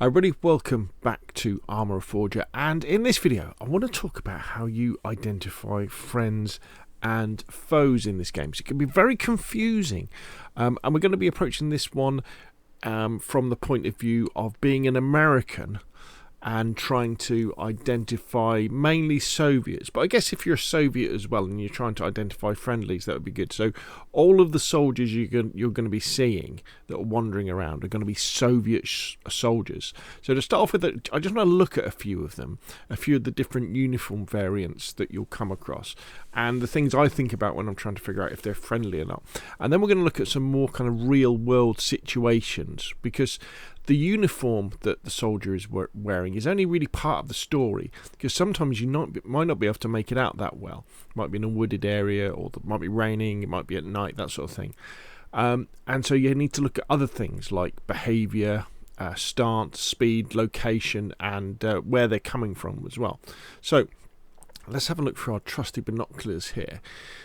Hi everybody, welcome back to Arma Reforger, and in this video I want to talk about how you identify friends and foes in this game. So it can be very confusing, and we're going to be approaching this one from the point of view of being an American and trying to identify mainly Soviets. But I guess if you're a Soviet as well and you're trying to identify friendlies, that would be good. So all of the soldiers you're going to be seeing that are wandering around are going to be Soviet soldiers. So to start off with, I just want to look at a few of them, a few of the different uniform variants that you'll come across, and the things I think about when I'm trying to figure out if they're friendly or not. And then we're going to look at some more kind of real world situations, because the uniform that the soldier is wearing is only really part of the story, because sometimes you might not be able to make it out that well. It might be in a wooded area, or it might be raining, it might be at night, that sort of thing. And so you need to look at other things like behaviour, stance, speed, location, and where they're coming from as well. So let's have a look for our trusty binoculars here.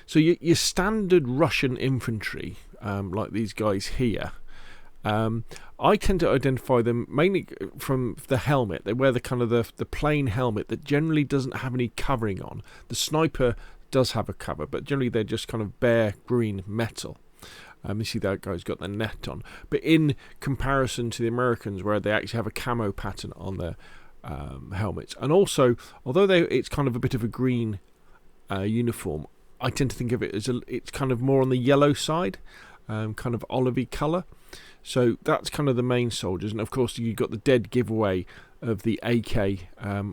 So your standard Russian infantry, like these guys here, I tend to identify them mainly from the helmet. They wear the kind of the plain helmet that generally doesn't have any covering on. The sniper does have a cover, but generally they're just kind of bare green metal. You see that guy's got the net on, but in comparison to the Americans, where they actually have a camo pattern on their helmets, and also although it's kind of a bit of a green uniform, I tend to think of it as it's kind of more on the yellow side, kind of olivey colour. So that's kind of the main soldiers, and of course you've got the dead giveaway of the AK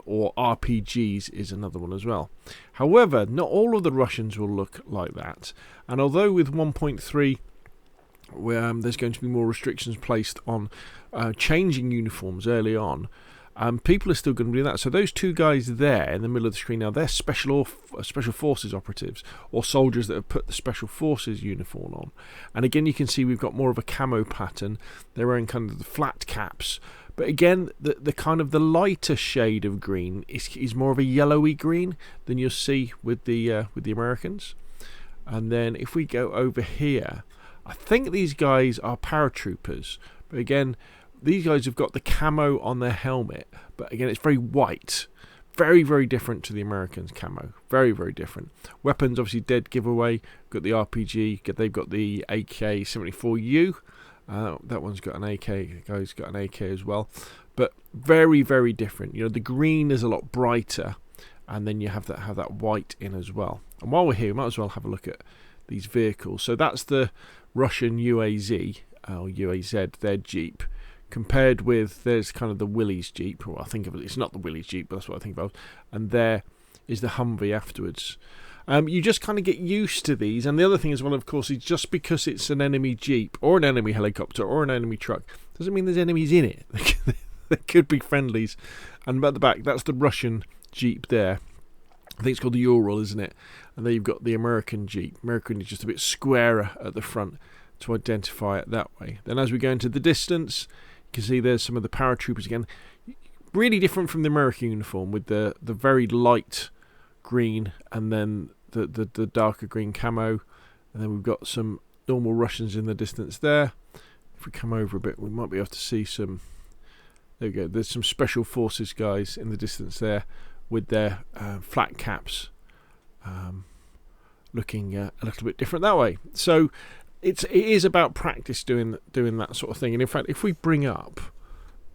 or RPGs is another one as well. However, not all of the Russians will look like that, and although with 1.3 there's going to be more restrictions placed on changing uniforms early on, people are still going to do that. So those two guys there in the middle of the screen now, they're special forces operatives, or soldiers that have put the special forces uniform on. And again, you can see we've got more of a camo pattern. They're wearing kind of the flat caps, but again, the kind of the lighter shade of green is more of a yellowy green than you'll see with the Americans. And then if we go over here, I think these guys are paratroopers, but again, these guys have got the camo on their helmet, but again, it's very white. Very, very different to the Americans' camo. Very, very different. Weapons, obviously, dead giveaway. Got the RPG. They've got the AK-74U. That one's got an AK. The guy's got an AK as well. But very, very different. You know, the green is a lot brighter, and then you have that white in as well. And while we're here, we might as well have a look at these vehicles. So that's the Russian UAZ, or UAZ, their Jeep. Compared with, there's kind of the Willys Jeep, or I think of it, it's not the Willys Jeep, but that's what I think of, and there is the Humvee afterwards. You just kind of get used to these, and the other thing as well, of course, is just because it's an enemy Jeep, or an enemy helicopter, or an enemy truck, doesn't mean there's enemies in it. There could be friendlies. And at the back, that's the Russian Jeep there. I think it's called the Ural, isn't it? And there you've got the American Jeep. American is just a bit squarer at the front to identify it that way. Then as we go into the distance, you can see there's some of the paratroopers again. Really different from the American uniform, with the very light green and then the darker green camo. And then we've got some normal Russians in the distance there. If we come over a bit, we might be able to see some. There we go. There's some special forces guys in the distance there with their flat caps, looking a little bit different that way. So it is about practice doing that sort of thing. And in fact, if we bring up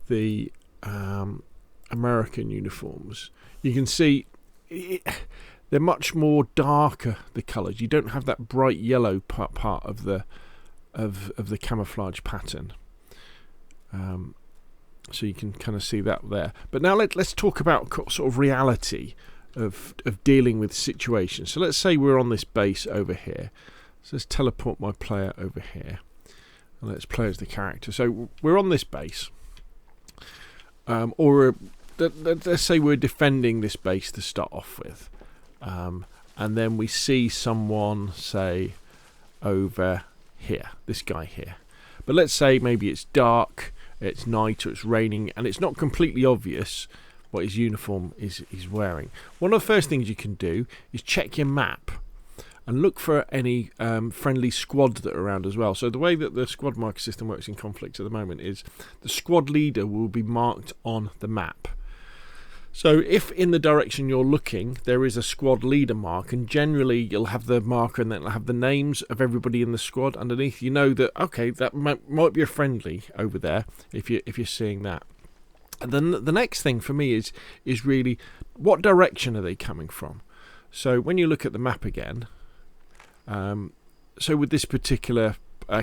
the American uniforms, you can see they're much more darker, the colours. You don't have that bright yellow part of the camouflage pattern. So you can kind of see that there. But now let's talk about sort of reality of dealing with situations. So let's say we're on this base over here. So let's teleport my player over here, and let's play as the character. So we're on this base, or let's say we're defending this base to start off with, and then we see someone, say, over here, this guy here. But let's say maybe it's dark, it's night, or it's raining, and it's not completely obvious what his uniform is wearing. One of the first things you can do is check your map. and look for any friendly squads that are around as well. So the way that the squad marker system works in conflicts at the moment is the squad leader will be marked on the map. So if in the direction you're looking there is a squad leader mark, and generally you'll have the marker and then it'll have the names of everybody in the squad underneath, you know that, okay, that might be a friendly over there if you're seeing that. And then the next thing for me is really what direction are they coming from. So when you look at the map again, so with this particular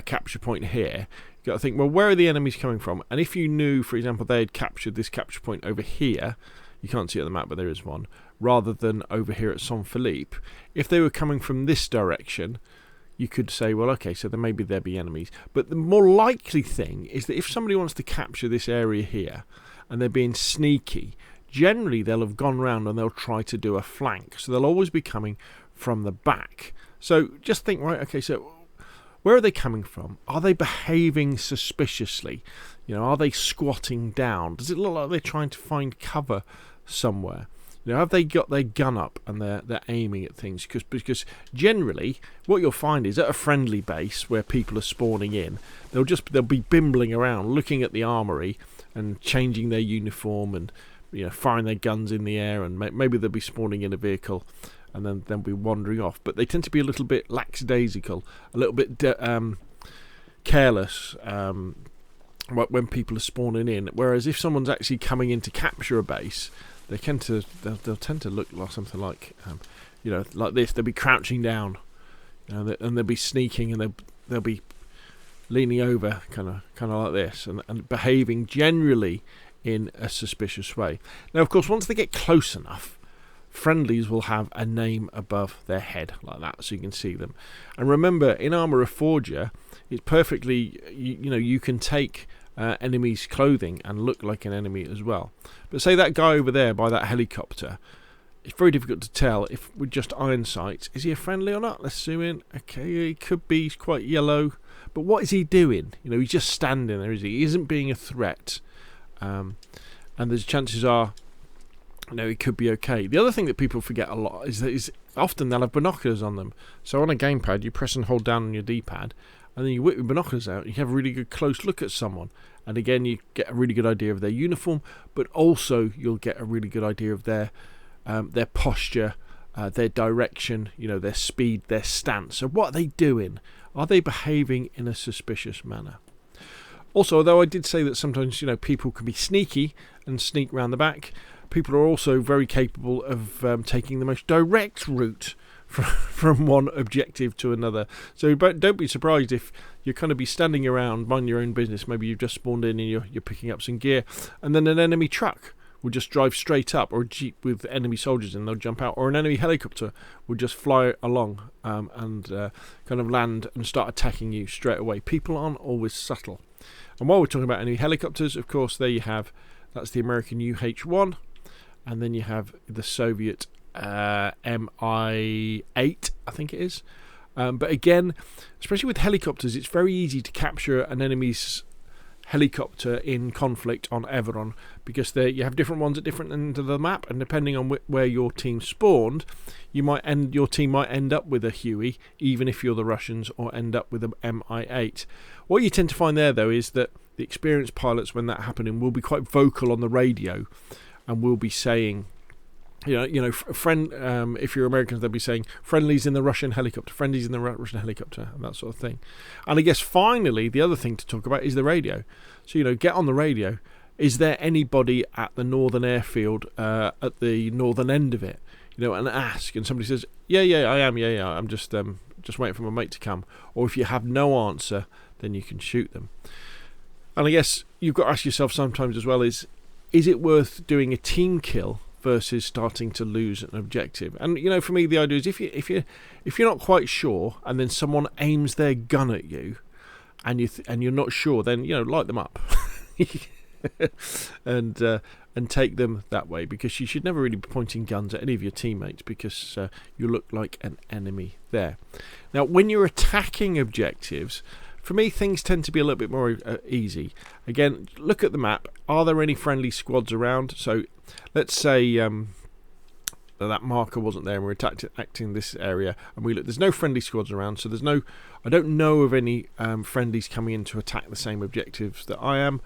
capture point here, you've got to think, well, where are the enemies coming from? And if you knew, for example, they had captured this capture point over here, you can't see it on the map, but there is one, rather than over here at Saint Philippe, if they were coming from this direction, you could say, well, okay, so then maybe there'd be enemies. But the more likely thing is that if somebody wants to capture this area here and they're being sneaky, generally they'll have gone round and they'll try to do a flank. So they'll always be coming from the back. So just think, right, okay, so where are they coming from? Are they behaving suspiciously? You know, are they squatting down? Does it look like they're trying to find cover somewhere? You know, have they got their gun up and they're aiming at things? Because generally, what you'll find is at a friendly base where people are spawning in, they'll be bimbling around, looking at the armory and changing their uniform and, you know, firing their guns in the air, and maybe they'll be spawning in a vehicle and then they'll be wandering off. But they tend to be a little bit lackadaisical, a little bit careless when people are spawning in. Whereas if someone's actually coming in to capture a base, they'll tend to look like something like, you know, like this. They'll be crouching down, you know, and they'll be sneaking, and they'll be leaning over, kind of like this, and behaving generally in a suspicious way. Now, of course, once they get close enough, friendlies will have a name above their head like that, so you can see them. And remember, in Arma Reforger, it's perfectly, you know, you can take enemies' clothing and look like an enemy as well. But say that guy over there by that helicopter, it's very difficult to tell if with just iron sights, is he a friendly or not? Let's zoom in. Okay, he could be. He's quite yellow, but what is he doing? You know, he's just standing there, is he? He isn't being a threat, and there's chances are, you know, he could be okay. The other thing that people forget a lot is often they'll have binoculars on them. So on a gamepad, you press and hold down on your D-pad, and then you whip your binoculars out. You have a really good close look at someone, and again, you get a really good idea of their uniform, but also you'll get a really good idea of their posture, their direction, you know, their speed, their stance. So what are they doing? Are they behaving in a suspicious manner? Also, although I did say that sometimes, you know, people can be sneaky and sneak round the back, people are also very capable of taking the most direct route from one objective to another. So don't be surprised if you're kind of be standing around, mind your own business. Maybe you've just spawned in and you're picking up some gear, and then an enemy truck will just drive straight up, or a jeep with enemy soldiers and they'll jump out, or an enemy helicopter will just fly along and kind of land and start attacking you straight away. People aren't always subtle. And while we're talking about enemy helicopters, of course, there you have, that's the American UH-1, and then you have the Soviet Mi-8, I think it is. But again, especially with helicopters, it's very easy to capture an enemy's helicopter in conflict on Everon, because you have different ones at different ends of the map, and depending on where your team spawned, your team might end up with a Huey, even if you're the Russians, or end up with a Mi-8. What you tend to find there, though, is that the experienced pilots, when that happening, will be quite vocal on the radio, and will be saying, if you're Americans, they'll be saying friendlies in the Russian helicopter, friendlies in the Russian helicopter, and that sort of thing. And I guess finally, the other thing to talk about is the radio. So, get on the radio. Is there anybody at the northern airfield, at the northern end of it? And ask, and somebody says, yeah, I am, I'm just waiting for my mate to come. Or if you have no answer, then you can shoot them. And I guess you've got to ask yourself sometimes as well, is it worth doing a team kill versus starting to lose an objective? And for me, the idea is if you're not quite sure, and then someone aims their gun at you, and you're not sure, then light them up, and take them that way, because you should never really be pointing guns at any of your teammates, because you look like an enemy there. Now, when you're attacking objectives, for me, things tend to be a little bit more easy. Again, look at the map. Are there any friendly squads around? So let's say that marker wasn't there, and we're attacking this area, and we look, there's no friendly squads around, so I don't know of any friendlies coming in to attack the same objectives that I am.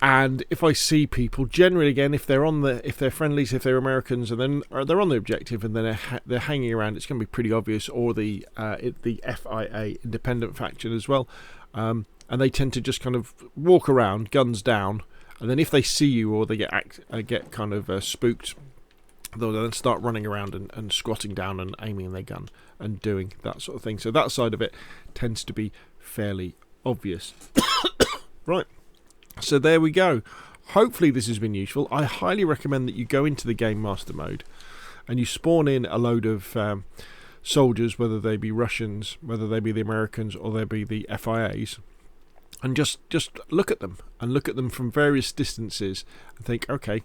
And if I see people, generally again, if they're friendlies, if they're Americans, and then they're on the objective, and then they're hanging around, it's going to be pretty obvious. Or the FIA independent faction as well, and they tend to just kind of walk around, guns down, and then if they see you or they get kind of spooked, they'll then start running around and squatting down and aiming their gun and doing that sort of thing. So that side of it tends to be fairly obvious. Right. So there we go. Hopefully this has been useful. I highly recommend that you go into the Game Master mode and you spawn in a load of soldiers, whether they be Russians, whether they be the Americans, or they be the FIAs, and just look at them, and look at them from various distances and think, okay,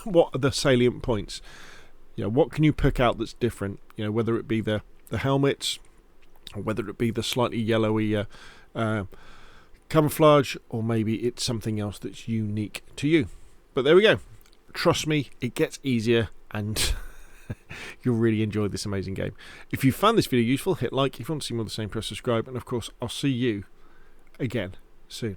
what are the salient points? What can you pick out that's different? Whether it be the helmets, or whether it be the slightly yellowy camouflage, or maybe it's something else that's unique to you. But there we go. Trust me, it gets easier, and you'll really enjoy this amazing game. If you found this video useful, hit like. If you want to see more of the same, press subscribe, and of course I'll see you again soon.